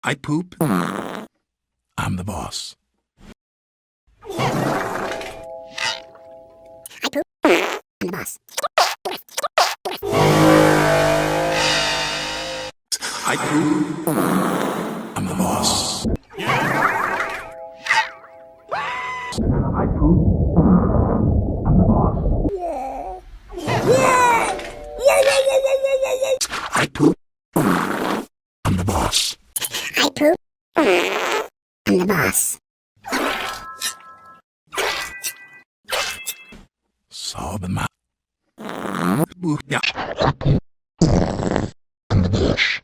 I poop. I'm the boss. I poop. I'm the boss. I poop. I'm the boss. I poop. I'm the boss. I poop. I'm the boss. I poop. I'm the boss. Solve the map. Yeah. I'm the boss.